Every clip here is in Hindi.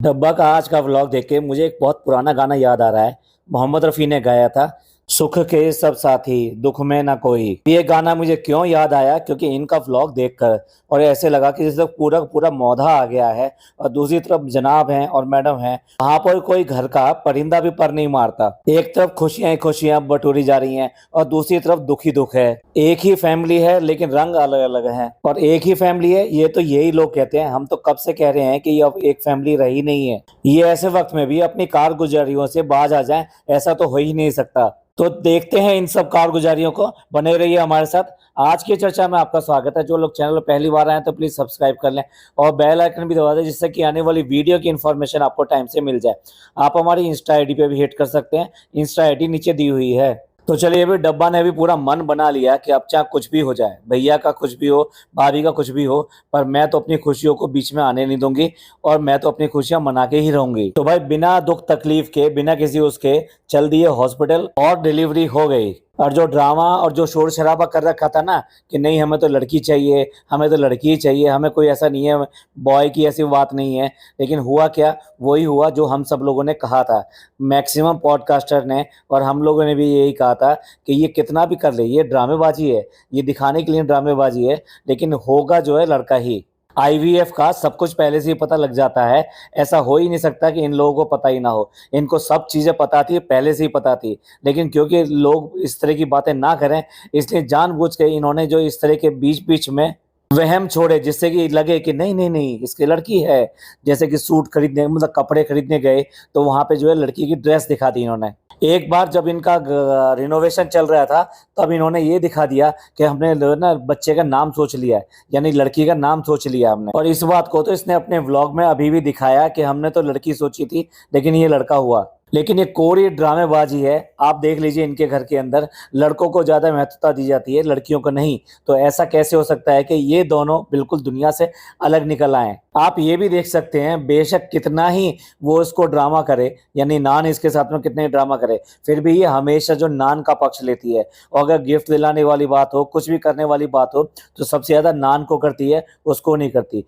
डब्बा का आज का व्लॉग देख के मुझे एक बहुत पुराना गाना याद आ रहा है। मोहम्मद रफ़ी ने गाया था, सुख के सब साथी दुख में ना कोई। ये गाना मुझे क्यों याद आया, क्योंकि इनका व्लॉग देखकर और ऐसे लगा कि जैसे पूरा पूरा मौधा आ गया है और दूसरी तरफ जनाब हैं और मैडम हैं। वहां पर कोई घर का परिंदा भी पर नहीं मारता। एक तरफ खुशियां ही खुशियां बटोरी जा रही हैं और दूसरी तरफ दुख ही दुख है। एक ही फैमिली है लेकिन रंग अलग अलग हैं। और एक ही फैमिली है, ये तो यही लोग कहते हैं। हम तो कब से कह रहे हैं कि ये अब एक फैमिली रही नहीं है। ये ऐसे वक्त में भी अपनी कारगुजारियों से बाज आ जाएं, ऐसा तो हो ही नहीं सकता। तो देखते हैं इन सब कारगुजारियों को। बने रहिए हमारे साथ। आज की चर्चा में आपका स्वागत है। जो लोग चैनल पर पहली बार आए तो प्लीज सब्सक्राइब कर लें और बेल आइकन भी दबा दें, जिससे कि आने वाली वीडियो की इन्फॉर्मेशन आपको टाइम से मिल जाए। आप हमारी इंस्टा आईडी पे भी हिट कर सकते हैं। इंस्टा आईडी नीचे दी हुई है। तो चलिए, अभी डब्बा ने भी पूरा मन बना लिया कि अब चाहे कुछ भी हो जाए, भैया का कुछ भी हो, भाभी का कुछ भी हो, पर मैं तो अपनी खुशियों को बीच में आने नहीं दूंगी और मैं तो अपनी खुशियां मना के ही रहूंगी। तो भाई बिना दुख तकलीफ के, बिना किसी उसके चल दिए हॉस्पिटल और डिलीवरी हो गई। और जो ड्रामा और जो शोर शराबा कर रखा था ना कि नहीं हमें तो लड़की चाहिए, हमें तो लड़की ही चाहिए, हमें कोई ऐसा नहीं है, बॉय की ऐसी बात नहीं है। लेकिन हुआ क्या? वही हुआ जो हम सब लोगों ने कहा था। मैक्सिमम पॉडकास्टर ने और हम लोगों ने भी यही कहा था कि ये कितना भी कर ले, ये ड्रामेबाजी है, ये दिखाने के लिए ड्रामेबाजी है, लेकिन होगा जो है लड़का ही। आईवीएफ का सब कुछ पहले से ही पता लग जाता है। ऐसा हो ही नहीं सकता कि इन लोगों को पता ही ना हो। इनको सब चीजें पता थी, पहले से ही पता थी। लेकिन क्योंकि लोग इस तरह की बातें ना करें, इसलिए जानबूझ के इन्होंने जो इस तरह के बीच बीच में वहम छोड़े, जिससे कि लगे कि नहीं नहीं नहीं इसकी लड़की है। जैसे कि सूट खरीदने, मतलब कपड़े खरीदने गए तो वहां पे जो है लड़की की ड्रेस दिखा दी इन्होंने। एक बार जब इनका रिनोवेशन चल रहा था तब इन्होंने ये दिखा दिया कि हमने ना बच्चे का नाम सोच लिया है, यानी लड़की का नाम सोच लिया हमने। और इस बात को तो इसने अपने व्लॉग में अभी भी दिखाया कि हमने तो लड़की सोची थी लेकिन ये लड़का हुआ। लेकिन ये कोरी ड्रामेबाजी है। आप देख लीजिए, इनके घर के अंदर लड़कों को ज्यादा महत्वता दी जाती है, लड़कियों को नहीं। तो ऐसा कैसे हो सकता है कि ये दोनों बिल्कुल दुनिया से अलग निकल आए? आप ये भी देख सकते हैं, बेशक कितना ही वो इसको ड्रामा करे, यानी नान इसके साथ में कितने ड्रामा करे, फिर भी ये हमेशा जो नान का पक्ष लेती है। और अगर गिफ्ट दिलाने वाली बात हो, कुछ भी करने वाली बात हो, तो सबसे ज्यादा नान को करती है, उसको नहीं करती।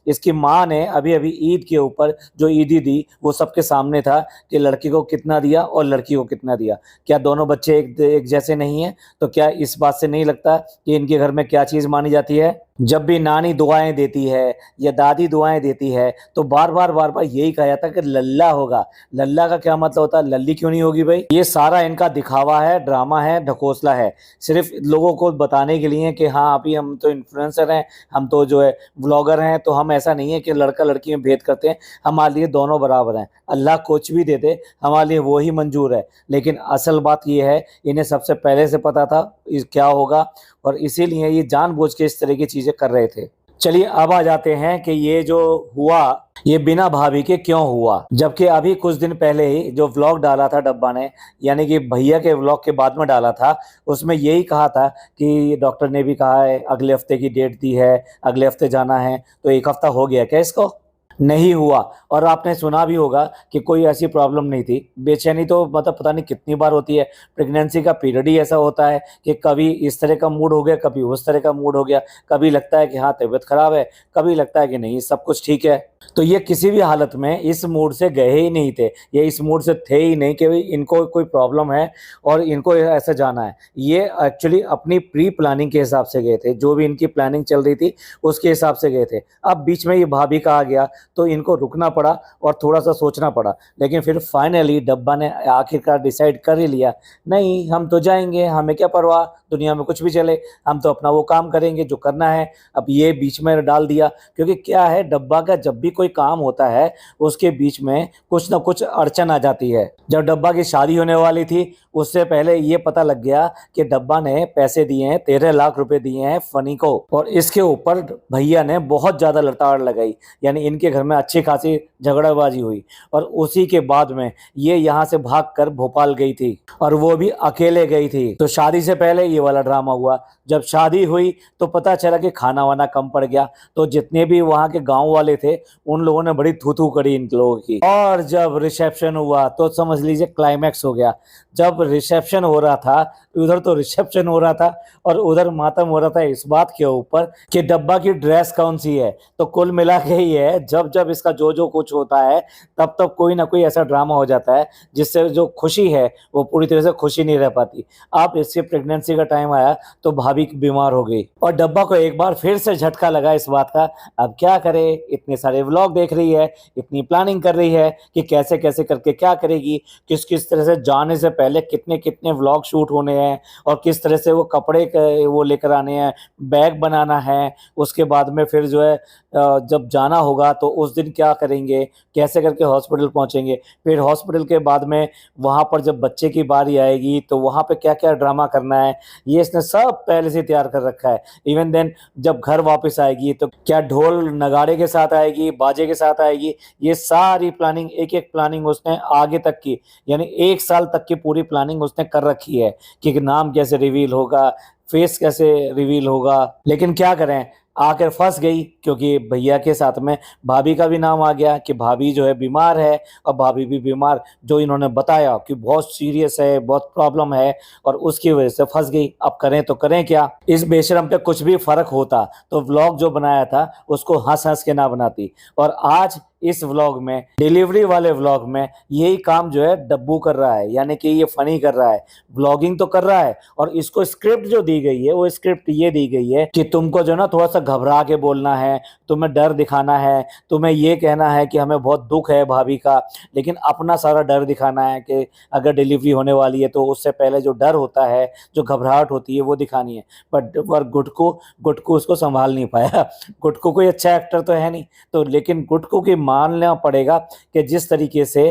इसकी माँ ने अभी अभी ईद के ऊपर जो ईदी दी वो सबके सामने था कि लड़की को कितना दिया और लड़की को कितना दिया। क्या दोनों बच्चे एक जैसे नहीं हैं? तो क्या इस बात से नहीं लगता कि इनके घर में क्या चीज मानी जाती है? जब भी नानी दुआएं देती है या दादी दुआएं देती है तो बार बार यही कहा जाता है कि लल्ला होगा। लल्ला का क्या मतलब होता है? लल्ली क्यों नहीं होगी भाई? ये सारा इनका दिखावा है, ड्रामा है, ढकोसला है, सिर्फ लोगों को बताने के लिए कि हाँ अभी हम तो इन्फ्लुएंसर हैं, हम तो जो है व्लॉगर हैं, तो हम ऐसा नहीं है कि लड़का लड़की में भेद करते हैं। हमारे लिए दोनों बराबर हैं। अल्लाह कुछ भी दे दे हमारे लिए वो ही मंजूर है। लेकिन असल बात ये है, इन्हें सबसे पहले से पता था क्या होगा और इसीलिए ये जानबूझ के इस तरह की चीजें कर रहे थे। चलिए अब आ जाते हैं कि ये जो हुआ ये बिना भाभी के क्यों हुआ। जबकि अभी कुछ दिन पहले ही जो व्लॉग डाला था डब्बा ने, यानी कि भैया के व्लॉग के बाद में डाला था, उसमें यही कहा था कि डॉक्टर ने भी कहा है अगले हफ्ते की डेट दी है, अगले हफ्ते जाना है। तो एक हफ्ता हो गया क्या इसको? नहीं हुआ। और आपने सुना भी होगा कि कोई ऐसी प्रॉब्लम नहीं थी। बेचैनी तो मतलब पता नहीं कितनी बार होती है। प्रेगनेंसी का पीरियड ही ऐसा होता है कि कभी इस तरह का मूड हो गया, कभी उस तरह का मूड हो गया, कभी लगता है कि हाँ तबीयत खराब है, कभी लगता है कि नहीं सब कुछ ठीक है। तो ये किसी भी हालत में इस मूड से गए ही नहीं थे, ये इस मूड से थे ही नहीं कि इनको कोई प्रॉब्लम है और इनको ऐसे जाना है। ये एक्चुअली अपनी प्री प्लानिंग के हिसाब से गए थे, जो भी इनकी प्लानिंग चल रही थी उसके हिसाब से गए थे। अब बीच में ये भाभी का आ गया तो इनको रुकना पड़ा और थोड़ा सा सोचना पड़ा। लेकिन फिर फाइनली डब्बा ने आखिरकार डिसाइड कर ही लिया, नहीं हम तो जाएंगे, हमें क्या परवाह, दुनिया में कुछ भी चले, हम तो अपना वो काम करेंगे जो करना है। अब ये बीच में डाल दिया, क्योंकि क्या है, डब्बा का जब भी कोई काम होता है उसके बीच में कुछ ना कुछ अड़चन आ जाती है। जब डब्बा की शादी होने वाली थी उससे पहले ये पता लग गया कि डब्बा ने पैसे दिए हैं, 13 लाख रुपए दिए हैं फनी को, और इसके ऊपर भैया ने बहुत ज्यादा लताड़ लगाई, यानी इनके घर में अच्छी खासी झगड़ाबाजी हुई। और उसी के बाद में ये यहाँ से भागकर भोपाल गई थी और वो भी अकेले गई थी। तो शादी से पहले ये वाला ड्रामा हुआ। जब शादी हुई तो पता चला कि खाना वाना कम पड़ गया, तो जितने भी वहां के गांव वाले थे उन लोगों ने बड़ी थू थू करी इन लोगों की। और जब रिसेप्शन हुआ तो समझ लीजिए क्लाइमैक्स हो गया। जब रिसेप्शन हो रहा था, उधर तो रिसेप्शन हो रहा था और उधर मातम हो रहा था इस बात के ऊपर कि डब्बा की ड्रेस कौन सी है। तो कुल मिला के ही है, जब जब इसका जो जो कुछ होता है तब तब कोई ना कोई ऐसा ड्रामा हो जाता है जिससे जो खुशी है वो पूरी तरह से खुशी नहीं रह पाती। अब इससे प्रेगनेंसी का टाइम आया तो भाभी बीमार हो गई और डब्बा को एक बार फिर से झटका लगा इस बात का। अब क्या करे, इतने सारे व्लॉग देख रही है, इतनी प्लानिंग कर रही है कि कैसे कैसे करके क्या करेगी, किस किस तरह से जाने से पहले कितने कितने व्लॉग शूट होने हैं और किस तरह से वो कपड़े वो लेकर आने हैं, बैग बनाना है, उसके बाद में फिर जो है जब जाना होगा तो उस दिन क्या करेंगे, कैसे करके हॉस्पिटल पहुंचेंगे, फिर हॉस्पिटल के बाद में वहां पर जब बच्चे की बारी आएगी तो वहां पे क्या क्या ड्रामा करना है, ये इसने सब पहले से तैयार कर रखा है। इवन देन जब घर वापस आएगी तो क्या ढोल नगाड़े के साथ आएगी, बाजे के साथ आएगी, ये सारी प्लानिंग, एक एक प्लानिंग उसने आगे तक की, यानी 1 साल तक की पूरी प्लानिंग उसने कर रखी है कि नाम कैसे रिवील होगा, फेस कैसे रिवील होगा। लेकिन क्या करें, आकर फंस गई क्योंकि भैया के साथ में भाभी का भी नाम आ गया कि भाभी जो है बीमार है और भाभी भी बीमार, जो इन्होंने बताया कि बहुत सीरियस है, बहुत प्रॉब्लम है और उसकी वजह से फंस गई। अब करें तो करें क्या। इस बेशरम पे कुछ भी फर्क होता तो व्लॉग जो बनाया था उसको हंस हंस के ना बनाती। और आज इस व्लॉग में, डिलीवरी वाले व्लॉग में, यही काम जो है डब्बू कर रहा है, यानी कि ये फनी कर रहा है, व्लॉगिंग तो कर रहा है। और इसको स्क्रिप्ट जो दी गई है वो स्क्रिप्ट ये दी गई है कि तुमको जो ना थोड़ा सा घबरा के बोलना है, तुम्हें डर दिखाना है, तुम्हें ये कहना है कि हमें बहुत दुख है भाभी का, लेकिन अपना सारा डर दिखाना है कि अगर डिलीवरी होने वाली है तो उससे पहले जो डर होता है, जो घबराहट होती है वो दिखानी है। पर गुटकू उसको संभाल नहीं पाया। गुटकू कोई अच्छा एक्टर तो है नहीं, तो लेकिन गुटकू की मानना पड़ेगा कि जिस तरीके से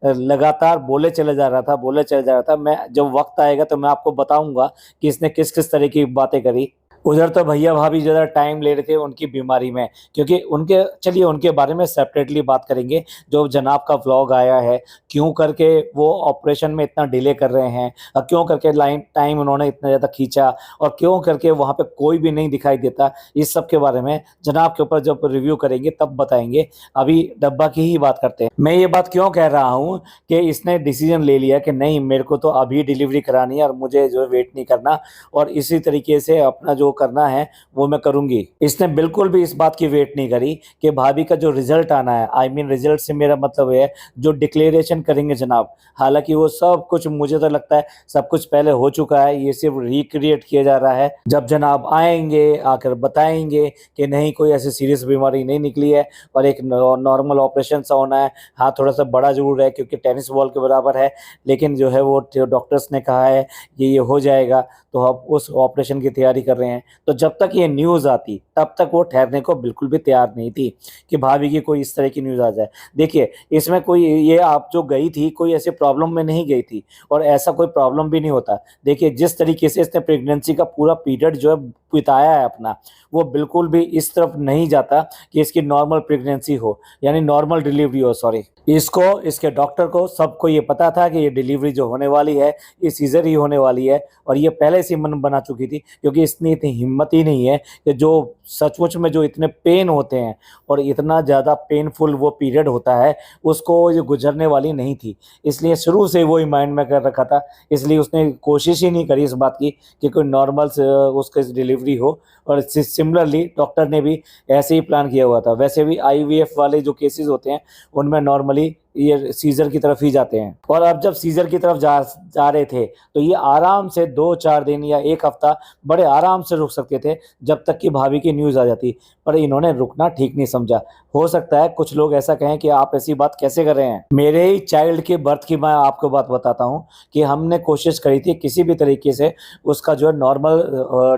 लगातार बोले चले जा रहा था, मैं जब वक्त आएगा तो मैं आपको बताऊंगा कि इसने किस किस तरह की बातें करी। उधर तो भैया भाभी ज़्यादा टाइम ले रहे थे उनकी बीमारी में, क्योंकि उनके, चलिए उनके बारे में सेपरेटली बात करेंगे। जो जनाब का व्लॉग आया है, क्यों करके वो ऑपरेशन में इतना डिले कर रहे हैं और क्यों करके टाइम उन्होंने इतना ज़्यादा खींचा और क्यों करके वहाँ पे कोई भी नहीं दिखाई देता, इस सब के बारे में जनाब के ऊपर जब रिव्यू करेंगे तब बताएंगे। अभी डब्बा की ही बात करते हैं। मैं ये बात क्यों कह रहा हूँ कि इसने डिसीजन ले लिया कि नहीं, मेरे को तो अभी डिलीवरी करानी है और मुझे जो है वेट नहीं करना और इसी तरीके से अपना जो करना है वो मैं करूंगी। इसने बिल्कुल भी इस बात की वेट नहीं करी कि भाभी का जो रिजल्ट आना है, आई मीन रिजल्ट से मेरा मतलब है जो डिक्लेरेशन करेंगे जनाब, हालांकि वो सब कुछ मुझे तो लगता है सब कुछ पहले हो चुका है, ये सिर्फ रिक्रिएट किया जा रहा है। जब जनाब आएंगे आकर बताएंगे कि नहीं कोई ऐसी सीरियस बीमारी नहीं निकली है और एक नॉर्मल ऑपरेशन सा होना है। हाँ, थोड़ा सा बड़ा जरूर है क्योंकि टेनिस बॉल के बराबर है, लेकिन जो है वो डॉक्टर्स ने कहा है कि ये हो जाएगा, तो अब उस ऑपरेशन की तैयारी कर रहे हैं। तो जब तक ये न्यूज़ आती तब तक वो ठहरने को बिल्कुल भी तैयार नहीं थी कि भाभी की कोई इस तरह की न्यूज़ आ जाए। देखिए, इसमें कोई, ये आप जो गई थी कोई ऐसे प्रॉब्लम में नहीं गई थी और ऐसा कोई प्रॉब्लम भी नहीं होता। देखिए, जिस तरीके से इसने प्रेगनेंसी का पूरा पीरियड जो है बिताया है अपना, वो बिल्कुल भी इस तरफ नहीं जाता कि इसकी नॉर्मल प्रेगनेंसी हो, यानी नॉर्मल डिलीवरी हो। सॉरी, इसको, इसके डॉक्टर को, सबको ये पता था कि ये डिलीवरी जो होने वाली है ये सीजर ही होने वाली है और ये पहले से मन बना चुकी थी, क्योंकि इसने इतनी हिम्मत ही नहीं है कि जो सचमुच में जो इतने पेन होते हैं और इतना ज़्यादा पेनफुल वो पीरियड होता है उसको ये गुजरने वाली नहीं थी। इसलिए शुरू से वो ही माइंड में कर रखा था, इसलिए उसने कोशिश ही नहीं करी इस बात की कि कोई नॉर्मल उसकी डिलीवरी हो। और सिमिलरली डॉक्टर ने भी ऐसे ही प्लान किया हुआ था। वैसे भी आईवीएफ वाले जो केसेस होते हैं उनमें नॉर्मली ये सीजर की तरफ ही जाते हैं। और अब जब सीजर की तरफ जा रहे थे तो ये आराम से 2-4 दिन या 1 हफ्ता बड़े आराम से रुक सकते थे जब तक कि भाभी की न्यूज़ आ जाती, पर इन्होंने रुकना ठीक नहीं समझा। हो सकता है कुछ लोग ऐसा कहें कि आप ऐसी बात कैसे कर रहे हैं। मेरे ही चाइल्ड के बर्थ की मैं आपको बात बताता हूँ कि हमने कोशिश करी थी किसी भी तरीके से उसका जो है नॉर्मल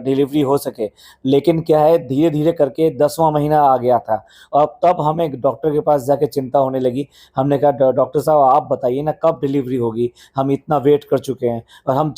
डिलीवरी हो सके, लेकिन क्या है, धीरे धीरे करके 10वां महीना आ गया था और तब हमें डॉक्टर के पास जाके चिंता होने लगी। हमने कहा डॉक्टर साहब आप बताइए ना कब डिलीवरी होगी, हम इतना वेट कर चुके हैं और हम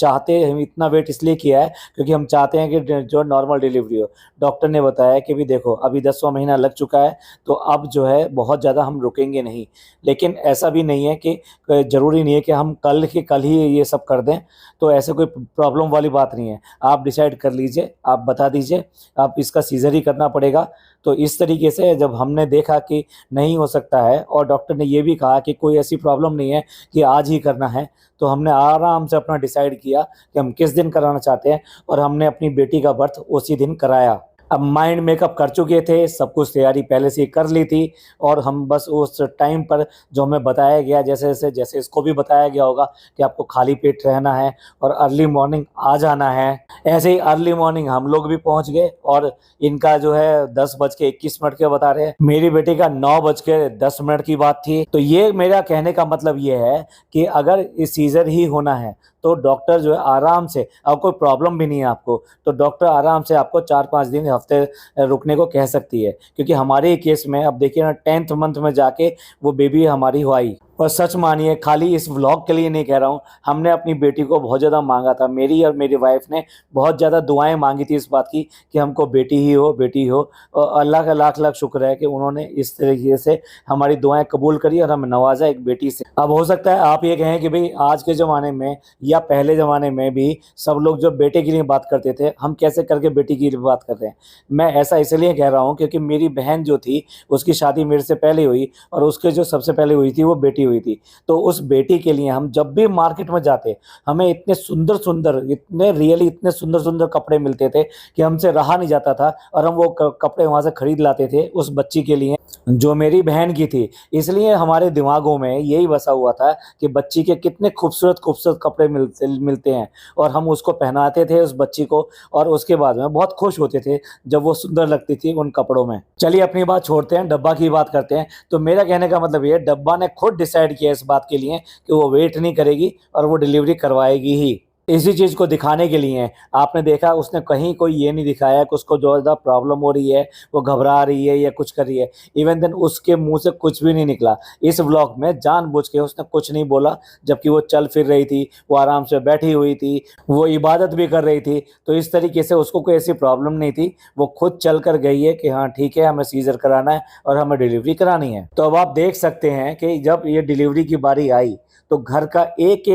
इतना वेट इसलिए किया है क्योंकि हम चाहते हैं कि जो नॉर्मल डिलीवरी हो। डॉक्टर ने बताया कि भी देखो अभी 10वां महीना लग चुका है तो अब जो है बहुत ज़्यादा हम रुकेंगे नहीं, लेकिन ऐसा भी नहीं है कि ज़रूरी नहीं है कि हम कल के कल ही ये सब कर दें, तो ऐसे कोई प्रॉब्लम वाली बात नहीं है। आप डिसाइड कर लीजिए, आप बता दीजिए, आप इसका सीजर ही करना पड़ेगा। तो इस तरीके से जब हमने देखा कि नहीं हो सकता है और डॉक्टर ने ये भी कहा कि कोई ऐसी प्रॉब्लम नहीं है कि आज ही करना है, तो हमने आराम से अपना डिसाइड किया कि हम किस दिन कराना चाहते हैं और हमने अपनी बेटी का बर्थ उसी दिन कराया। अब माइंड मेकअप कर चुके थे, सब कुछ तैयारी पहले से ही कर ली थी और हम बस उस टाइम पर जो हमें बताया गया, जैसे इसको भी बताया गया होगा कि आपको खाली पेट रहना है और अर्ली मॉर्निंग आ जाना है, ऐसे ही अर्ली मॉर्निंग हम लोग भी पहुंच गए। और इनका जो है 10:21 के बता रहे हैं, मेरी बेटी का 9:10 की बात थी। तो ये मेरा कहने का मतलब ये है कि अगर इस सीजर ही होना है तो डॉक्टर जो है आराम से, अब कोई प्रॉब्लम भी नहीं है आपको, तो डॉक्टर आराम से आपको 4-5 दिन हफ्ते रुकने को कह सकती है। क्योंकि हमारे केस में अब देखिए ना, 10th मंथ में जाके वो बेबी हमारी हुई। और सच मानिए, खाली इस व्लॉग के लिए नहीं कह रहा हूँ, हमने अपनी बेटी को बहुत ज़्यादा मांगा था। मेरी और मेरी वाइफ ने बहुत ज़्यादा दुआएं मांगी थी इस बात की कि हमको बेटी ही हो, बेटी हो। और अल्लाह का लाख लाख शुक्र है कि उन्होंने इस तरीके से हमारी दुआएं कबूल करी और हमें नवाजा एक बेटी से। अब हो सकता है आप ये कहें कि भाई आज के ज़माने में या पहले ज़माने में भी सब लोग जो बेटे के लिए बात करते थे, हम कैसे करके बेटी की बात कर रहे हैं। मैं ऐसा इसलिए कह रहा हूँ क्योंकि मेरी बहन जो थी उसकी शादी मेरे से पहले हुई और उसके जो सबसे पहले हुई थी वो बेटी हुई थी। तो उस बेटी के लिए हम जब भी मार्केट में जाते, हमें इतने सुंदर सुंदर, इतने रियली इतने सुंदर सुंदर कपड़े मिलते थे कि हमसे रहा नहीं जाता था और हम वो कपड़े वहाँ से खरीद लाते थे उस बच्ची के लिए जो मेरी बहन की थी। इसलिए हमारे दिमागों में यही बसा हुआ था कि बच्ची के कितने खूबसूरत खूबसूरत कपड़े मिलते हैं और हम उसको पहनाते थे उस बच्ची को, और उसके बाद में बहुत खुश होते थे जब वो सुंदर लगती थी उन कपड़ों में। चलिए अपनी बात छोड़ते हैं, डब्बा की बात करते हैं। तो मेरा कहने का मतलब ये, डब्बा ने खुद डिसाइड किया इस बात के लिए कि वो वेट नहीं करेगी और वो डिलीवरी करवाएगी ही। इसी चीज़ को दिखाने के लिए आपने देखा उसने कहीं कोई ये नहीं दिखाया कि उसको जो ज़्यादा प्रॉब्लम हो रही है, वो घबरा रही है या कुछ कर रही है। इवन देन उसके मुंह से कुछ भी नहीं निकला इस व्लॉग में, जानबूझ के उसने कुछ नहीं बोला। जबकि वो चल फिर रही थी, वो आराम से बैठी हुई थी, वो इबादत भी कर रही थी। तो इस तरीके से उसको कोई ऐसी प्रॉब्लम नहीं थी। वो खुद चल कर गई है कि हाँ ठीक है, हमें सीजर कराना है और हमें डिलीवरी करानी है। तो अब आप देख सकते हैं कि जब ये डिलीवरी की बारी आई तो घर का एक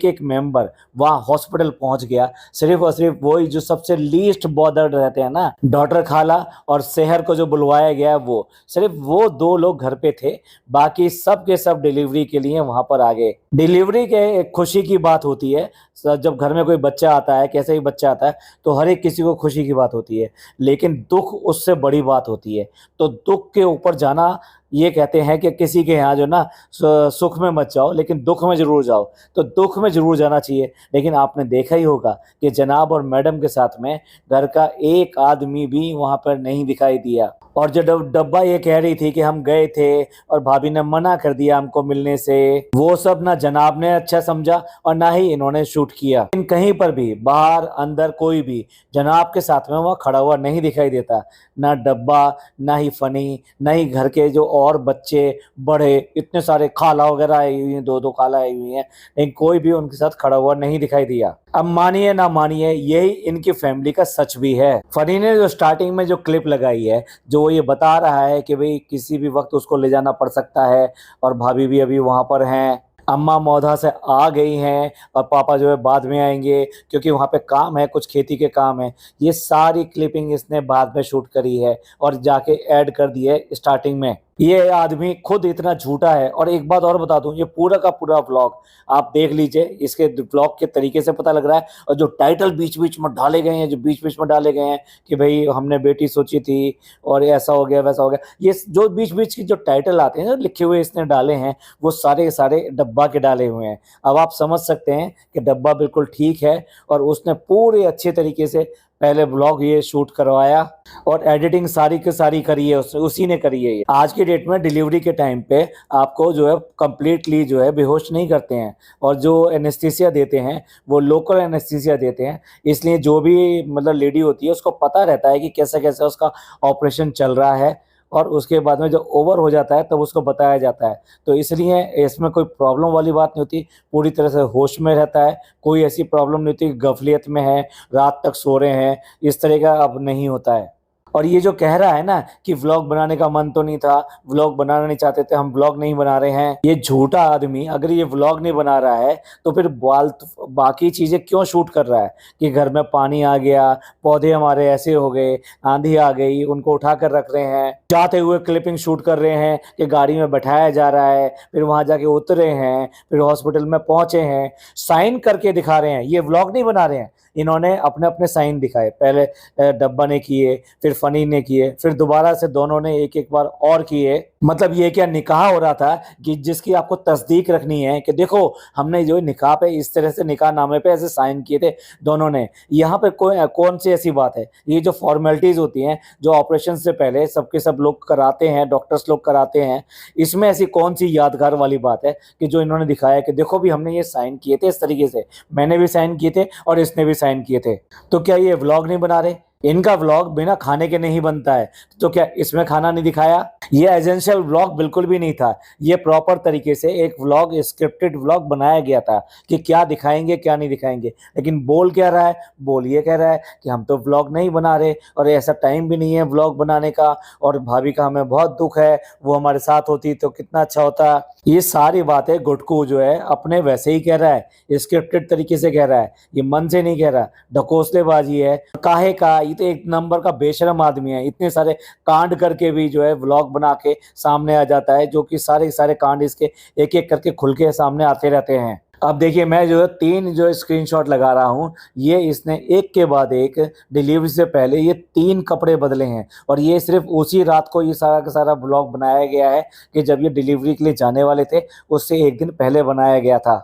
एक मेंबर वहाँ हॉस्पिटल पहुंच गया। सिर्फ और सिर्फ वही जो सबसे लीस्ट बॉदर्ड रहते हैं ना, डॉक्टर खाला और शहर को जो बुलवाया गया, वो सिर्फ वो 2 लोग घर पे थे। बाकी सब के सब डिलीवरी के लिए वहां पर आ गए। डिलीवरी के एक खुशी की बात होती है, जब घर में कोई बच्चा आता है, कैसे ही बच्चा आता है, तो हर एक किसी को खुशी की बात होती है, लेकिन दुख उससे बड़ी बात होती है। तो दुख के ऊपर जाना, ये कहते हैं कि किसी के यहाँ जो ना सुख में मत जाओ लेकिन दुख में जरूर जाओ। तो दुख में जरूर जाना चाहिए। लेकिन आपने देखा ही होगा कि जनाब और मैडम के साथ में घर का एक आदमी भी वहां पर नहीं दिखाई दिया। और जो डब्बा ये कह रही थी कि हम गए थे और भाभी ने मना कर दिया हमको मिलने से, वो सब ना जनाब ने अच्छा समझा और ना ही इन्होंने शूट किया। इन कहीं पर भी बाहर अंदर कोई भी जनाब के साथ में वहाँ खड़ा हुआ नहीं दिखाई देता। ना डब्बा, ना ही फनी, ना ही घर के जो और बच्चे बड़े, इतने सारे खाला वगैरह आई हुई हैं, 2-2 खाला आई हुई हैं, लेकिन कोई भी उनके साथ खड़ा हुआ नहीं दिखाई दिया। अब मानिए ना मानिए, यही इनकी फैमिली का सच भी है। फनी ने जो स्टार्टिंग में जो क्लिप लगाई है, जो वो ये बता रहा है कि भाई किसी भी वक्त उसको ले जाना पड़ सकता है और भाभी भी अभी वहां पर हैं, अम्मा मौधा से आ गई हैं और पापा जो है बाद में आएंगे क्योंकि वहाँ पे काम है, कुछ खेती के काम है। ये सारी क्लिपिंग इसने बाद में शूट करी है और जाके ऐड कर दी है स्टार्टिंग में। ये आदमी खुद इतना झूठा है। और एक बात और बता दूं, ये पूरा का पूरा व्लॉग आप देख लीजिए, इसके व्लॉग के तरीके से पता लग रहा है। और जो टाइटल बीच बीच में डाले गए हैं, जो बीच बीच में डाले गए हैं कि भाई हमने बेटी सोची थी और ऐसा हो गया वैसा हो गया, ये जो बीच बीच की जो टाइटल आते हैं, जो लिखे हुए इसने डाले हैं, वो सारे के सारे डब्बा के डाले हुए हैं। अब आप समझ सकते हैं कि डब्बा बिल्कुल ठीक है और उसने पूरे अच्छे तरीके से पहले ब्लॉग ये शूट करवाया और एडिटिंग सारी की सारी करी है, उसी ने करी है। आज की डेट में डिलीवरी के टाइम पे आपको जो है कंप्लीटली जो है बेहोश नहीं करते हैं और जो एनेस्थीसिया देते हैं वो लोकल एनेस्थीसिया देते हैं। इसलिए जो भी मतलब लेडी होती है उसको पता रहता है कि कैसे कैसे उसका ऑपरेशन चल रहा है और उसके बाद में जब ओवर हो जाता है तब उसको बताया जाता है। तो इसलिए इसमें कोई प्रॉब्लम वाली बात नहीं होती, पूरी तरह से होश में रहता है। कोई ऐसी प्रॉब्लम नहीं होती गफलियत में है, रात तक सो रहे हैं, इस तरह का अब नहीं होता है। और ये जो कह रहा है ना कि व्लॉग बनाने का मन तो नहीं था, व्लॉग बनाना नहीं चाहते थे, हम व्लॉग नहीं बना रहे हैं, ये झूठा आदमी अगर ये व्लॉग नहीं बना रहा है तो फिर बाकी चीजें क्यों शूट कर रहा है कि घर में पानी आ गया, पौधे हमारे ऐसे हो गए, आंधी आ गई, उनको उठा कर रख रहे हैं, जाते हुए क्लिपिंग शूट कर रहे हैं कि गाड़ी में बैठाया जा रहा है, फिर वहां जाके उतरे हैं, फिर हॉस्पिटल में पहुंचे हैं, साइन करके दिखा रहे हैं। ये व्लॉग नहीं बना रहे हैं, इन्होंने अपने अपने साइन दिखाए। पहले डब्बा ने किए, फिर फनी ने किए, फिर दोबारा से दोनों ने एक एक बार और किए। मतलब ये क्या निकाह हो रहा था कि जिसकी आपको तस्दीक रखनी है कि देखो हमने जो निकाह पे इस तरह से निकाह नामे पे ऐसे साइन किए थे दोनों ने। यहाँ पे कौन सी ऐसी बात है? ये जो फॉर्मेलिटीज होती हैं जो ऑपरेशन से पहले सबके सब लोग कराते हैं, डॉक्टर्स लोग कराते हैं, इसमें ऐसी कौन सी यादगार वाली बात है कि जो इन्होंने दिखाया कि देखो भी हमने ये साइन किए थे इस तरीके से, मैंने भी साइन किए थे और इसने भी साइन किए थे। तो क्या ये व्लॉग नहीं बना रहे? इनका व्लॉग बिना खाने के नहीं बनता है, तो क्या इसमें खाना नहीं दिखाया? ये एजेंशियल व्लॉग बिल्कुल भी नहीं था। ये प्रॉपर तरीके से एक व्लॉग, स्क्रिप्टेड व्लॉग बनाया गया था कि क्या दिखाएंगे क्या नहीं दिखाएंगे। लेकिन बोल क्या रहा है? बोल ये कह रहा है कि हम तो व्लॉग नहीं बना रहे और ऐसा टाइम भी नहीं है व्लॉग बनाने का, और भाभी का हमें बहुत दुख है, वो हमारे साथ होती तो कितना अच्छा होता। ये सारी बातें गुटकू जो है अपने वैसे ही कह रहा है, स्क्रिप्टेड तरीके से कह रहा है, ये मन से नहीं कह रहा। ढकोसलेबाजी है काहे का। ये तो एक नंबर का बेशरम आदमी है, इतने सारे कांड करके भी जो है व्लॉग बना के सामने आ जाता है, जो कि सारे सारे कांड इसके एक एक करके खुल के सामने आते रहते हैं। अब देखिए मैं जो है 3 जो स्क्रीनशॉट लगा रहा हूँ, ये इसने एक के बाद एक डिलीवरी से पहले ये 3 कपड़े बदले हैं, और ये सिर्फ उसी रात को ये सारा का सारा ब्लॉग बनाया गया है कि जब ये डिलीवरी के लिए जाने वाले थे, उससे एक दिन पहले बनाया गया था।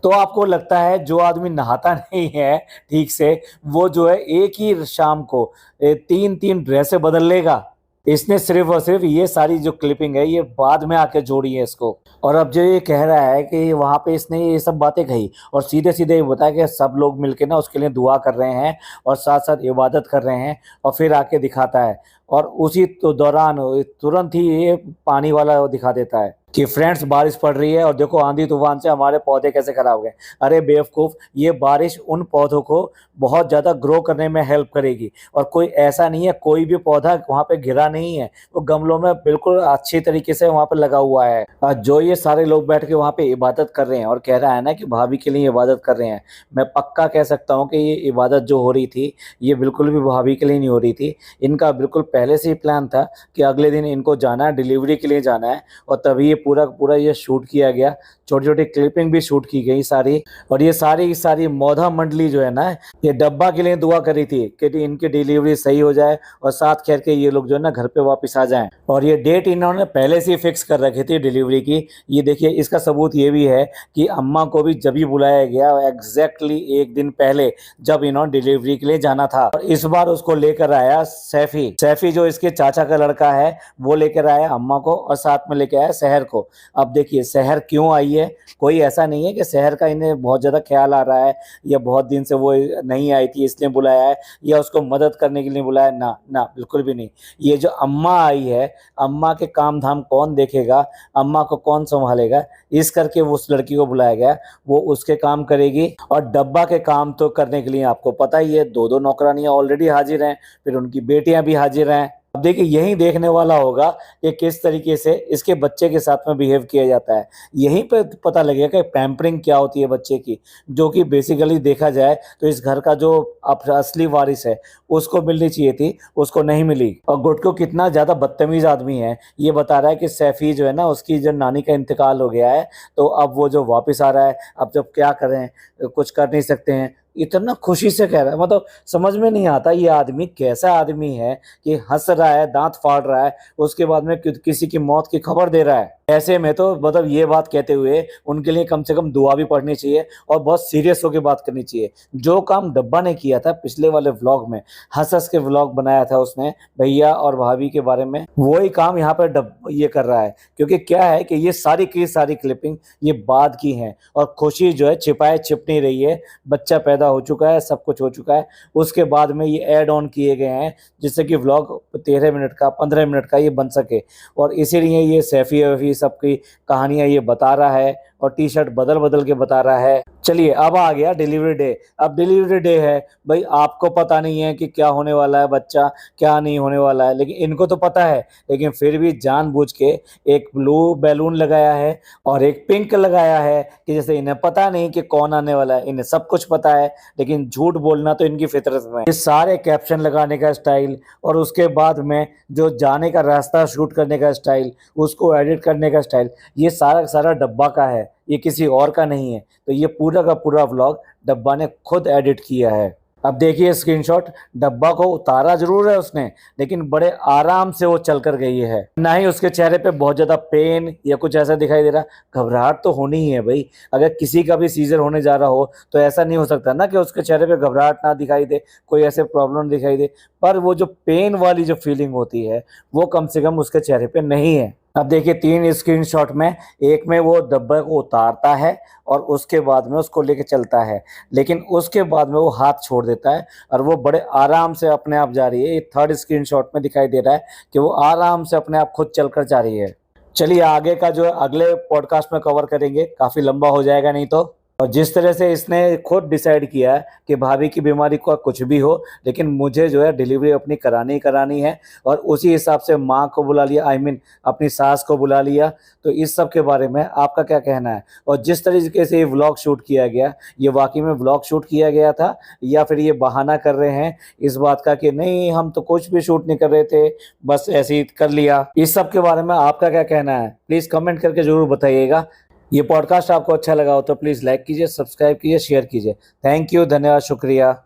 तो आपको लगता है जो आदमी नहाता नहीं है ठीक से, वो जो है एक ही शाम को 3-3 ड्रेसें बदल लेगा? इसने सिर्फ और सिर्फ ये सारी जो क्लिपिंग है ये बाद में आके जोड़ी है इसको। और अब जो ये कह रहा है कि वहाँ पे इसने ये सब बातें कही और सीधे सीधे ये बताया कि सब लोग मिलके ना उसके लिए दुआ कर रहे हैं और साथ साथ इबादत कर रहे हैं, और फिर आके दिखाता है और उसी तो दौरान तुरंत ही ये पानी वाला दिखा देता है कि फ्रेंड्स बारिश पड़ रही है और देखो आंधी तूफान से हमारे पौधे कैसे खराब हो गए। अरे बेवकूफ़, ये बारिश उन पौधों को बहुत ज़्यादा ग्रो करने में हेल्प करेगी, और कोई ऐसा नहीं है कोई भी पौधा वहाँ पे गिरा नहीं है, वो गमलों में बिल्कुल अच्छी तरीके से वहाँ पे लगा हुआ है। जो ये सारे लोग बैठ के वहाँ पे इबादत कर रहे हैं और कह रहा है ना कि भाभी के लिए इबादत कर रहे हैं, मैं पक्का कह सकता हूँ कि ये इबादत जो हो रही थी ये बिल्कुल भी भाभी के लिए नहीं हो रही थी। इनका बिल्कुल पहले से ही प्लान था कि अगले दिन इनको जाना है, डिलीवरी के लिए जाना है, और तभी ये पूरा पूरा ये शूट किया गया। छोटी छोटी क्लिपिंग भी शूट की गई सारी, और ये सारी सारी मौधा मंडली जो है ना ये डब्बा के लिए दुआ करी थी कि इनकी डिलीवरी सही हो जाए और साथ खेल के ये लोग जो है ना घर पे वापस आ जाएं। और ये डेट इन्होंने पहले से ही फिक्स कर रखी थी डिलीवरी की। ये देखिए इसका सबूत ये भी है कि अम्मा को भी जब ही बुलाया गया एग्जैक्टली एक दिन पहले जब इन्होंने डिलीवरी के लिए जाना था, और इस बार उसको लेकर आया सैफी। सैफी जो इसके चाचा का लड़का है वो लेकर आया अम्मा को और साथ में लेकर आया शहर को। अब देखिए शहर क्यों आई है? कोई ऐसा नहीं है कि शहर का इन्हें बहुत ज़्यादा ख्याल आ रहा है या बहुत दिन से वो नहीं आई थी इसलिए बुलाया है या उसको मदद करने के लिए बुलाया, ना ना बिल्कुल भी नहीं। ये जो अम्मा आई है, अम्मा के काम धाम कौन देखेगा, अम्मा को कौन संभालेगा, इस करके वो उस लड़की को बुलाया गया। वो उसके काम करेगी, और डब्बा के काम तो करने के लिए आपको पता ही है 2-2 नौकरानियाँ ऑलरेडी हाजिर हैं, फिर उनकी बेटियां भी हाजिर हैं। अब देखिए यही देखने वाला होगा कि किस तरीके से इसके बच्चे के साथ में बिहेव किया जाता है। यहीं पे पता लगेगा कि पैम्परिंग क्या होती है बच्चे की, जो कि बेसिकली देखा जाए तो इस घर का जो असली वारिस है उसको मिलनी चाहिए थी, उसको नहीं मिली। और गुटको कितना ज़्यादा बदतमीज़ आदमी है, ये बता रहा है कि सैफी जो है ना उसकी जो नानी का इंतकाल हो गया है, तो अब वो जो वापस आ रहा है, अब जब क्या करें, कुछ कर नहीं सकते हैं, इतना खुशी से कह रहा है। मतलब समझ में नहीं आता ये आदमी कैसा आदमी है कि हंस रहा है, दांत फाड़ रहा है, उसके बाद में किसी की मौत की खबर दे रहा है। ऐसे में तो मतलब ये बात कहते हुए उनके लिए कम से कम दुआ भी पढ़नी चाहिए और बहुत सीरियस होकर बात करनी चाहिए। जो काम डब्बा ने किया था पिछले वाले व्लॉग में, हंस हंस के व्लॉग बनाया था उसने भैया और भाभी के बारे में, वही काम यहाँ पर ये कर रहा है। क्योंकि क्या है कि ये सारी की सारी क्लिपिंग ये बाद की हैं, और खुशी जो है छिपाए छिप नहीं रही है। बच्चा पैदा हो चुका है, सब कुछ हो चुका है, उसके बाद में ये ऐड ऑन किए गए हैं जिससे कि व्लॉग 13 मिनट का 15 मिनट का ये बन सके। और इसीलिए ये सैफी वैफी सबकी कहानियां ये बता रहा है और टी शर्ट बदल बदल के बता रहा है। चलिए अब आ गया डिलीवरी डे। अब डिलीवरी डे है भाई, आपको पता नहीं है कि क्या होने वाला है बच्चा, क्या नहीं होने वाला है, लेकिन इनको तो पता है। लेकिन फिर भी जानबूझ के एक ब्लू बैलून लगाया है और एक पिंक लगाया है कि जैसे इन्हें पता नहीं कि कौन आने वाला है। इन्हें सब कुछ पता है, लेकिन झूठ बोलना तो इनकी फितरत में। ये सारे कैप्शन लगाने का स्टाइल और उसके बाद में जो जाने का रास्ता शूट करने का स्टाइल, उसको एडिट करने का स्टाइल, ये सारा का सारा डब्बा का है, ये किसी और का नहीं है। तो ये पूरा का पूरा व्लॉग डब्बा ने खुद एडिट किया है। अब देखिए स्क्रीनशॉट, डब्बा को उतारा जरूर है उसने, लेकिन बड़े आराम से वो चल कर गई है। ना ही उसके चेहरे पे बहुत ज्यादा पेन या कुछ ऐसा दिखाई दे रहा। घबराहट तो होनी ही है भाई, अगर किसी का भी सीजर होने जा रहा हो तो ऐसा नहीं हो सकता ना कि उसके चेहरे पे घबराहट ना दिखाई दे, कोई ऐसे प्रॉब्लम दिखाई दे, पर वो जो पेन वाली जो फीलिंग होती है वो कम से कम उसके चेहरे पे नहीं है। अब देखिए 3 स्क्रीनशॉट में, एक में वो डब्बे को उतारता है और उसके बाद में उसको लेके चलता है, लेकिन उसके बाद में वो हाथ छोड़ देता है और वो बड़े आराम से अपने आप जा रही है। ये थर्ड स्क्रीनशॉट में दिखाई दे रहा है कि वो आराम से अपने आप खुद चलकर जा रही है। चलिए आगे का जो है अगले पॉडकास्ट में कवर करेंगे, काफी लंबा हो जाएगा नहीं तो। और जिस तरह से इसने खुद डिसाइड किया है कि भाभी की बीमारी का कुछ भी हो, लेकिन मुझे जो है डिलीवरी अपनी करानी ही करानी है, और उसी हिसाब से माँ को बुला लिया, आई मीन अपनी सास को बुला लिया। तो इस सब के बारे में आपका क्या कहना है? और जिस तरीके से ये व्लॉग शूट किया गया, ये वाकई में व्लॉग शूट किया गया था या फिर ये बहाना कर रहे हैं इस बात का कि नहीं हम तो कुछ भी शूट नहीं कर रहे थे, बस ऐसे ही कर लिया? इस सब के बारे में आपका क्या कहना है, प्लीज़ कमेंट करके ज़रूर बताइएगा। ये पॉडकास्ट आपको अच्छा लगा हो तो प्लीज़ लाइक कीजिए, सब्सक्राइब कीजिए, शेयर कीजिए। थैंक यू, धन्यवाद, शुक्रिया।